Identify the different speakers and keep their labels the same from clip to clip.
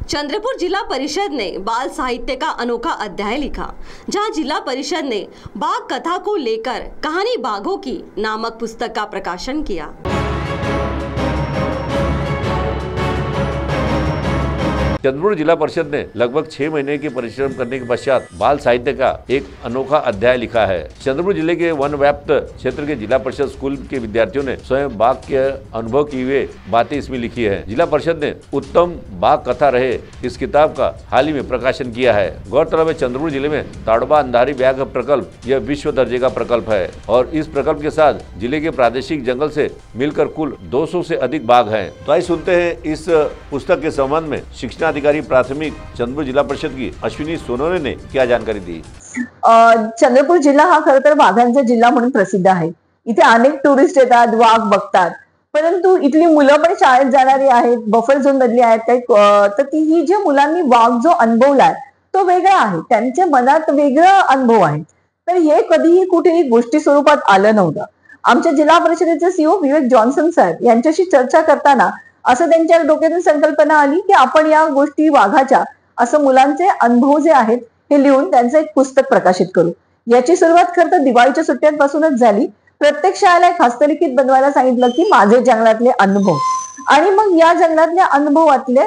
Speaker 1: चंद्रपुर जिला परिषद ने बाल साहित्य का अनोखा अध्याय लिखा, जहां जिला परिषद ने बाघ कथा को लेकर कहानी बाघों की नामक पुस्तक का प्रकाशन किया।
Speaker 2: चंद्रपुर जिला परिषद ने लगभग 6 महीने के परिश्रम करने के पश्चात बाल साहित्य का एक अनोखा अध्याय लिखा है। चंद्रपुर जिले के वन व्याप्त क्षेत्र के जिला परिषद स्कूल के विद्यार्थियों ने स्वयं बाघ के अनुभव की हुए बातें इसमें लिखी है। जिला परिषद ने उत्तम बाघ कथा रहे इस किताब का हाल ही में प्रकाशन किया है। गौरतलब है, चंद्रपुर जिले में ताड़ोबा अंधारी व्याघ्र प्रकल्प यह विश्व दर्जे का प्रकल्प है और इस प्रकल्प के साथ जिले के प्रादेशिक जंगल से मिलकर कुल 200 से अधिक बाघ हैं। तो आइए सुनते हैं इस पुस्तक के संबंध में शिक्षा अधिकारी प्राथमिक चंद्रपुर जिला परिषद की अश्विनी सोनवणे ने क्या जानकारी दी।
Speaker 3: चंद्रपूर जिल्हा हा खरं तर वाघांचा जिल्हा म्हणून प्रसिद्ध आहे। इथे अनेक टुरिस्ट येतात, वाघ बघतात, परंतु इथली मुलं पण शाळेत जाणारी आहेत, बफर झोन मधली आहेत काही, तर ही जे मुलांनी वाघ जो अनुभवलाय तो वेगळा आहे, त्यांच्या मनात वेगळा अनुभव आहे। तर हे कधीही कुठेही गोष्टी स्वरूपात आलं नव्हतं। आमच्या जिल्हा परिषदेचे सीओ विवेक जॉन्सन साहेब यांच्याशी चर्चा करताना असं त्यांच्या डोक्यातून संकल्पना आली की आपण या गोष्टी वाघाच्या असं मुलांचे अनुभव जे आहेत हे लिहून त्यांचं एक पुस्तक प्रकाशित करू। याची सुरुवात खरं तर दिवाळीच्या सुट्ट्यांपासूनच झाली। प्रत्येक शाळेला एक हस्तलिखित बनवायला सांगितलं की माझे जंगलातले अनुभव, आणि मग या जंगलातल्या अनुभवातले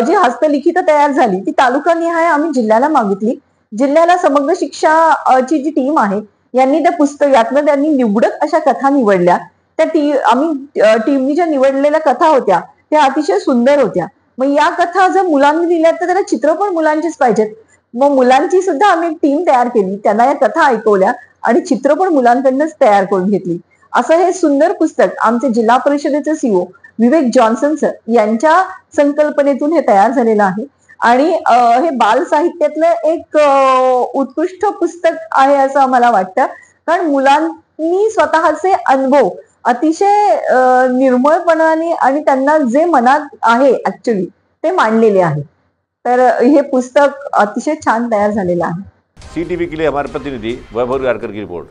Speaker 3: जी हस्तलिखित तयार झाली ती तालुकानिहाय आम्ही जिल्ह्याला मागितली। जिल्ह्याला समग्र शिक्षाची जी टीम आहे यांनी त्या पुस्तकातनं त्यांनी निवडक अशा कथा निवडल्या। त्या आम्ही टीमनी ज्या निवडलेल्या कथा होत्या त्या अतिशय सुंदर होत्या। मग या कथा जर मुलांनी दिल्या तर त्याला चित्र पण मुलांचीच पाहिजेत। मग मुलांची सुद्धा आम्ही टीम तयार केली, त्यांना या कथा ऐकवल्या आणि चित्र पण मुलांकडूनच तयार करून घेतली। असं हे सुंदर पुस्तक आमचे जिल्हा परिषदेचे सीओ विवेक जॉन्सन सर यांच्या संकल्पनेतून हे तयार झालेलं आहे आणि हे बाल साहित्यातलं एक उत्कृष्ट पुस्तक आहे असं आम्हाला वाटतं, कारण मुलांनी स्वतःचे अनुभव अतिशय निर्मळपणाने आणि त्यांना जे मनात आहे ऍक्च्युअली ते मांडलेले आहे। तर हे पुस्तक अतिशय छान तयार झालेलं आहे।
Speaker 2: CTV के लिए हमारे प्रतिनिधि वैभव गारकर की रिपोर्ट।